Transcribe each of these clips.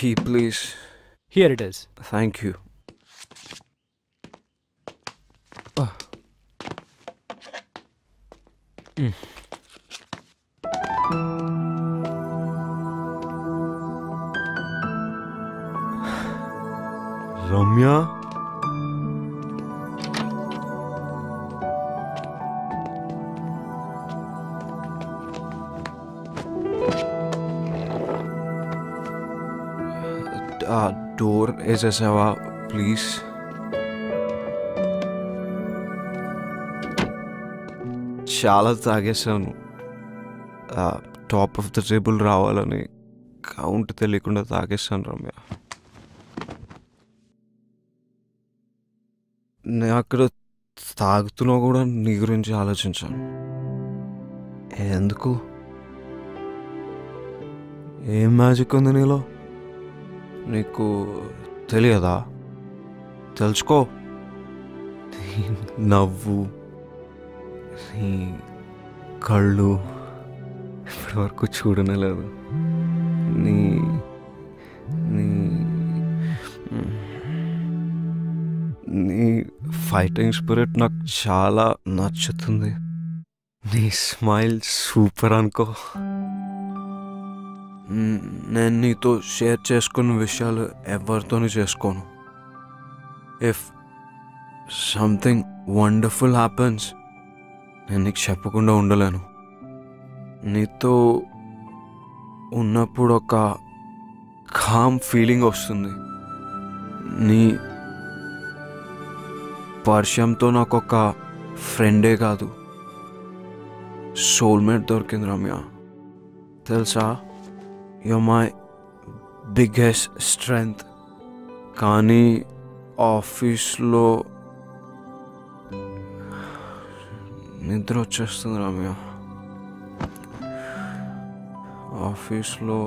key, please. Here it is. Thank you. Ramya? Door వేసేసావా please? చాలా తాగేసాను. Top of the table రావాలని count తెలియకుండా తాగేసాను రమ్య. నేను అక్కడ తాగుతున్నా కూడా నీ గురించి ఆలోచించాను. ఎందుకు? ఏం మ్యాజిక్ ఉంది నీలో? నీకు తెలియదా? తెలుసుకో. నీ నవ్వు, నీ కళ్ళు ఇప్పటి వరకు చూడనేలేదు. నీ నీ నీ ఫైటింగ్ స్పిరిట్ నాకు చాలా నచ్చుతుంది. నీ స్మైల్ సూపర్ అనుకో. నేను నీతో షేర్ చేసుకున్న విషయాలు ఎవరితోనూ చేసుకోను. ఇఫ్ సంథింగ్ వండర్ఫుల్ హ్యాపెన్స్ నేను నీకు చెప్పకుండా ఉండలేను. నీతో ఉన్నప్పుడు ఒక కామ్ ఫీలింగ్ వస్తుంది. నీ పరిచయంతో నాకు ఒక ఫ్రెండే కాదు, సోల్మేట్ దొరికింది రమ్య. తెలుసా? You're my biggest strength. కానీ ఆఫీస్లో నిద్ర వచ్చేస్తుంది రమ్య. ఆఫీస్లో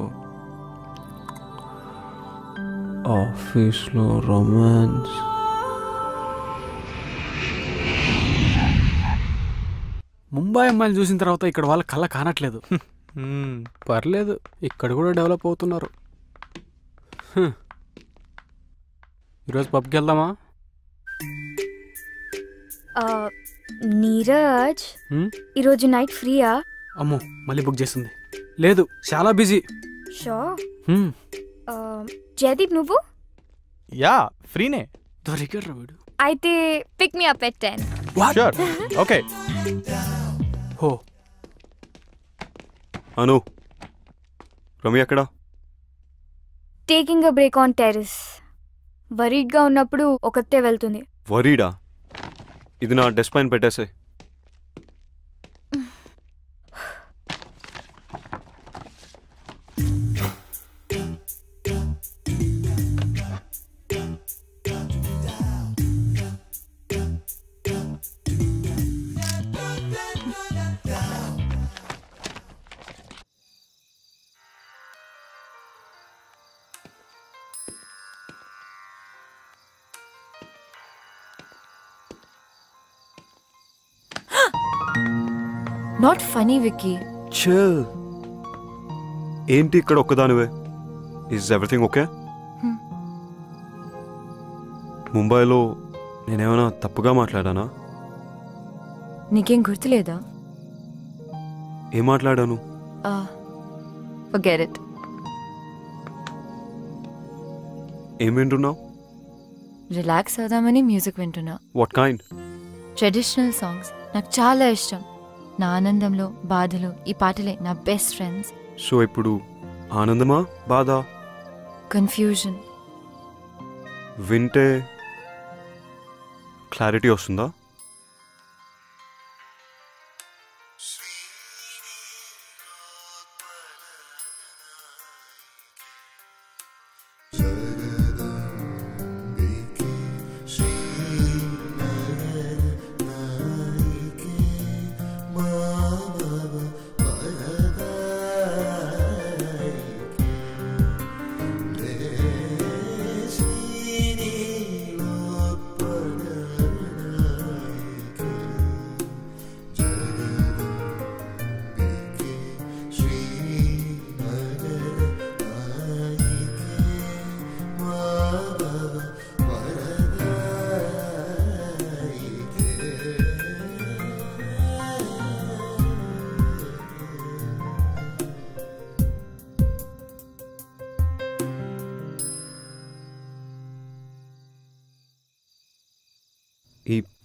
రొమాన్స్. ముంబై అమ్మాయిలు చూసిన తర్వాత ఇక్కడ వాళ్ళ కళ్ళ కానట్లేదు. పర్లేదు, ఇక్కడ కూడా డెవలప్ అవుతున్నారు. ఈరోజు పబ్కి వెళ్దామా? నీరజ్, ఈరోజు నైట్ ఫ్రీయా? అమ్మో, మళ్ళీ బుక్ చేస్తుంది. లేదు, చాలా బిజీ. షో. జయదీప్, నువ్వు? యా, ఫ్రీనే. దొరికారు వీడు. అయితే pick me up at 10. Sure. Okay. హో అను, రమ్య ఎక్కడా? Taking a break on terrace. వరీడ్గా ఉన్నప్పుడు ఒకతే వెళ్తుంది. వరీడా? ఇది నా డెస్క్ పైన పెట్టేసే. Not funny Vicky. చిల్. ఏంటి ఇక్కడ ఒక్కదానివే? Is everything okay? ముంబైలో నేనేమైనా తప్పుగా మాట్లాడానా? నీకేం గుర్తులేదా? ఏం మాట్లాడాను? Forget it. ఏం వింటున్నావు? రిలాక్స్ అవుదామని మ్యూజిక్ వింటున్నా. What kind? ట్రెడిషనల్ సాంగ్స్ నాకు చాలా ఇష్టం. నా ఆనందంలో, బాధలో ఈ పాటలే నా బెస్ట్ ఫ్రెండ్స్. సో ఇప్పుడు ఆనందమా, బాధ? కన్ఫ్యూజన్. వింటే క్లారిటీ వస్తుందా?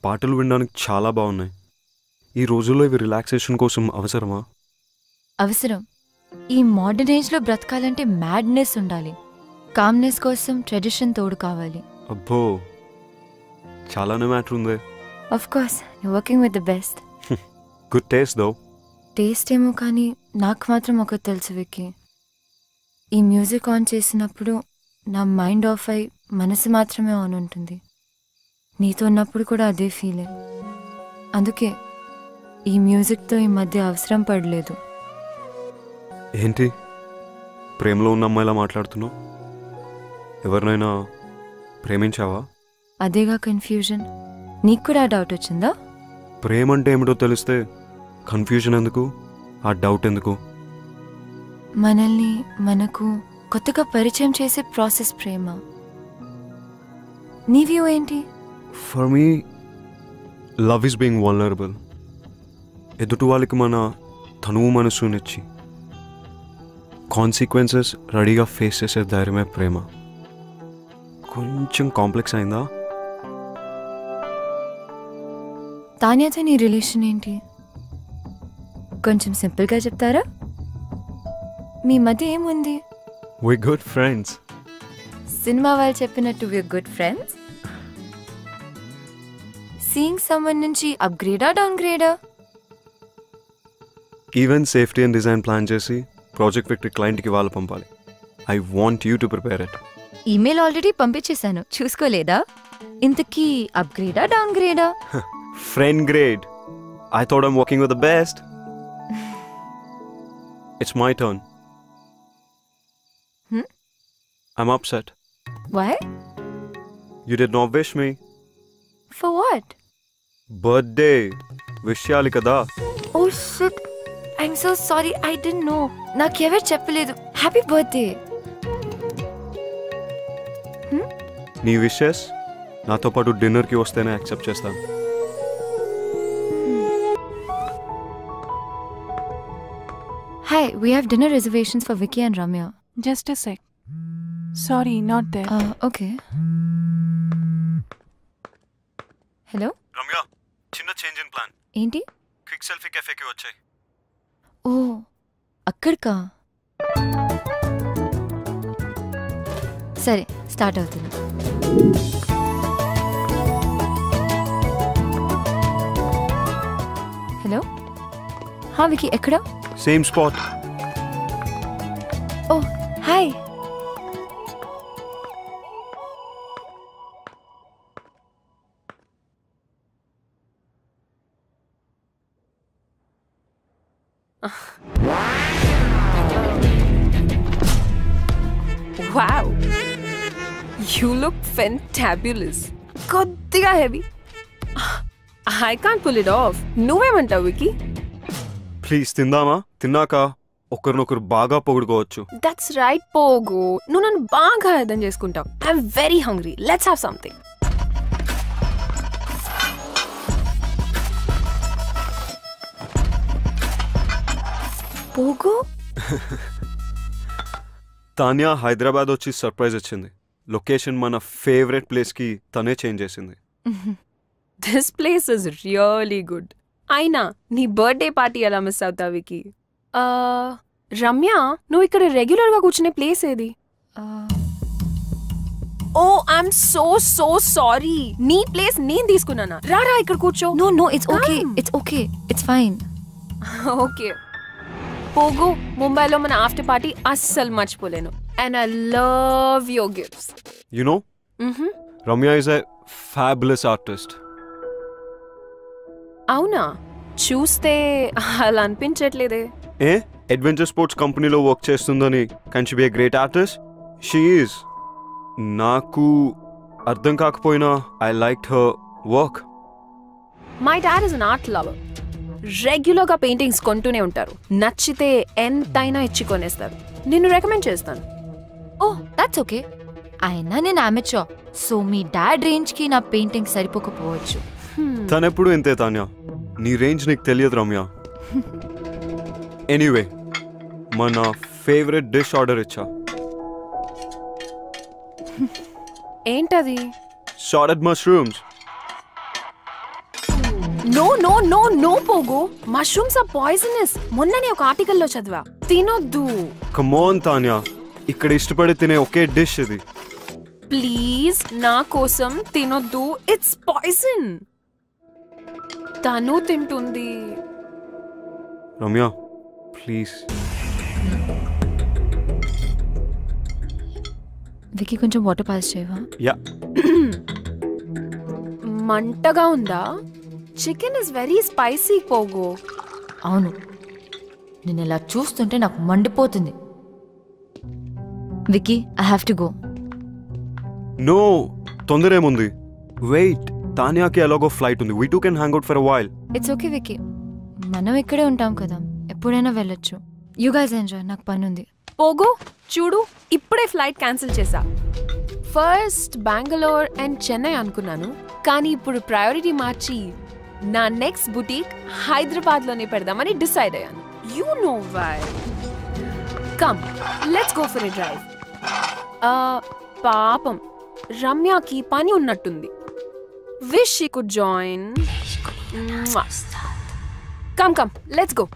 పాటలు వినడానికి చాలా బాగున్నాయి. ఈ రోజుల్లో ఇవి రిలాక్సేషన్ కోసం అవసరమా? అవసరం. ఈ మోడర్న్ ఏజ్లో బ్రతకాలంటే మ్యాడ్నెస్ ఉండాలి. కామ్నెస్ కోసం ట్రెడిషన్ తోడు కావాలి. అబ్బో, చాలానే మ్యాటర్ ఉంది. Of course you working with the best. Good taste though. Taste ఏమో కానీ నాకు మాత్రం ఒకటి తెలుసు విక్కీ. ఈ మ్యూజిక్ ఆన్ చేసినప్పుడు నా మైండ్ ఆఫ్ అయి మనసు మాత్రమే ఆన్ ఉంటుంది. నీతో ఉన్నప్పుడు కూడా అదే ఫీలింగ్. అందుకే ఈ మ్యూజిక్తో ఈ మధ్య అవసరం పడలేదు. ఏంటి ప్రేమలో ఉన్న అమ్మాయిలా మాట్లాడుతున్నావు? ఎవరినైనా ప్రేమించావా? అదేగా కన్ఫ్యూజన్. నీకు కూడా ఆ డౌట్ వచ్చిందా? ప్రేమ అంటే ఏమిటో తెలిస్తే కన్ఫ్యూజన్ ఎందుకు, ఆ డౌట్ ఎందుకు? మనల్ని మనకు కొత్తగా పరిచయం చేసే ప్రాసెస్ ప్రేమ. నీ వ్యూ ఏంటి? For me love is being vulnerable. ఎదుటి వాళ్ళకి మన తనువు మనసునిచ్చి కాన్సిక్వెన్సెస్ రెడీగా ఫేస్ చేసే ధైర్యమే ప్రేమ. కొంచెం కాంప్లెక్స్ అయిందా? తాన్యాతో నీ రిలేషన్ ఏంటి? కొంచెం సింపుల్గా చెప్తారా? మీ మధ్య ఏముంది? వి గుడ్ ఫ్రెండ్స్. సినిమా వాళ్ళు చెప్పినట్టు వి గుడ్ ఫ్రెండ్స్. సీయింగ్ సమ్మన్ నుంచి అప్గ్రేడా డౌన్గ్రేడా? Event safety and design plan చేసి ప్రాజెక్ట్ విక్టరీ క్లయింట్కి వాళ్ళు పంపాలి. I want you to prepare it. Email already పంపించేశాను, చూసుకోలేదా? ఇంతకీ అప్గ్రేడా డౌన్గ్రేడా? Friend grade. I thought I'm working with the best. It's my turn. I'm upset. Why? You did not wish me. For what? Birthday. Wish cheyali kada. Oh shit. I'm so sorry. I didn't know. నాకెవరు చెప్పలేదు. Happy birthday. నీ wishes నాతో పాటు డిన్నర్కి వస్తేనే accept చేస్తాను. Hi, we have dinner reservations for Vicky and Ramya. Just a sec. Sorry, not there. Okay. Hello? Ramya, చిన్న change in plan. ఏంటి? క్విక్ సెల్ఫీ కెఫేకి వచ్చాయి. ఓ, అక్కడికా? సరే, స్టార్ట్ అవుతుంది. హలో, హా వికీ, ఎక్కడ? Same spot. ఓ, hi. Wow. You look fantabulous. కొద్దిగా heavy. I can't pull it off. నువ్వేమంటావు వికీ? ప్లీజ్ తిందామా? తిన్నాక ఒకరినొకరు బాగా పొగుడుకోవచ్చు. That's right, పోగు. నువ్వు నన్ను బాగా అర్థం చేసుకుంటావు. I'm very hungry. Let's have something. పోగు? తాన్యా హైదరాబాద్ వచ్చి సర్ప్రైజ్ ఇచ్చింది. లొకేషన్ మన ఫేవరెట్ ప్లేస్కి తనే చేంజ్ చేసింది. This place is really good. అయినా నీ బర్త్డే పార్టీ ఎలా మిస్ అవుతావు వికీ? రమ్య, నువ్వు ఇక్కడ రెగ్యులర్ గా కూర్చునే ప్లేస్ ఏది? ఓ, ఐఎమ్ సో సారీ. నీ ప్లేస్ నేను తీసుకున్నానా? రారా ఇక్కడ కూర్చో. No, it's okay. It's okay. It's fine. Okay పోగు, ముంబైలో మన ఆఫ్టర్ పార్టీ అస్సలు మర్చిపోలేను. And I love your gifts. You know, Ramya is a fabulous artist. అవునా? చూస్తే అలా అనిపించట్లేదే. ఏ అడ్వెంచర్ స్పోర్ట్స్ కంపెనీలో వర్క్ చేస్తుందని can she be a great artist? She is. నాకు అర్థం కాకపోయినా I like her work. My dad is an art lover. రెగ్యులర్గా paintings కొంటూనే ఉంటారు. నచ్చితే ఎంతైనా ఇచ్చి కొనేస్తారు. నిన్ను రికమెండ్ చేస్తాను. ఓ, దట్స్ ఓకే. అయినా నేను అమెచ్యూర్, సో మీ డాడ్ రేంజ్కి నా పెయింటింగ్ సరిపోకపోవచ్చు. తనెప్పుడు ఇంతే తాన్యా, నీ రేంజ్ నీకు తెలియదు రమ్య. ఎనీవే, మన ఫేవరెట్ డిష్ ఆర్డర్ ఇచ్చా. ఏంటది? Sauteed mushrooms. No no no no పోగు, మష్రూమ్స్ ఆర్ పాయిజనస్. మొన్ననే ఒక ఆర్టికల్లో చదివా, తినొద్దు. కమోన్ తాన్యా, ఇక్కడ ఇష్టపడి తినే ఒకే డిష్ ఇది. ప్లీజ్ నా కోసం తినొద్దు, ఇట్స్ పాయిజన్. తను తింటుంది. రమ్య ప్లీజ్. వికీ కొంచెం వాటర్ పాస్ చేయవా? యా. మంటగా ఉందా? చికెన్ ఇస్ వెరీ స్పైసీ పోగు. అవును, నేను ఇలా చూస్తుంటే నాకు మండిపోతుంది. Vicky, I have to go. No, తొందర ఏముంది? వెయిట్, తాన్యాకి ఎలాగో ఫ్లైట్ ఉంది. We too can hang out for a while. It's okay Vicky, మనం ఇక్కడే ఉంటాం కదా, ఎప్పుడైనా వెళ్ళొచ్చు. యూ గైస్ ఎంజాయ్, నాకు పని ఉంది. పోగు చూడు, ఇప్పుడే ఫ్లైట్ క్యాన్సిల్ చేశా. ఫస్ట్ బెంగళూరు అండ్ చెన్నై అనుకున్నాను, కానీ ఇప్పుడు ప్రయారిటీ మార్చి నా నెక్స్ట్ బుటీక్ హైదరాబాద్లోనే పెడదామని డిసైడ్ అయ్యాను. You know why. Come, let's go for a drive. పాపం రమ్యకి పని ఉన్నట్టుంది. Wish she could join. Come come, let's go.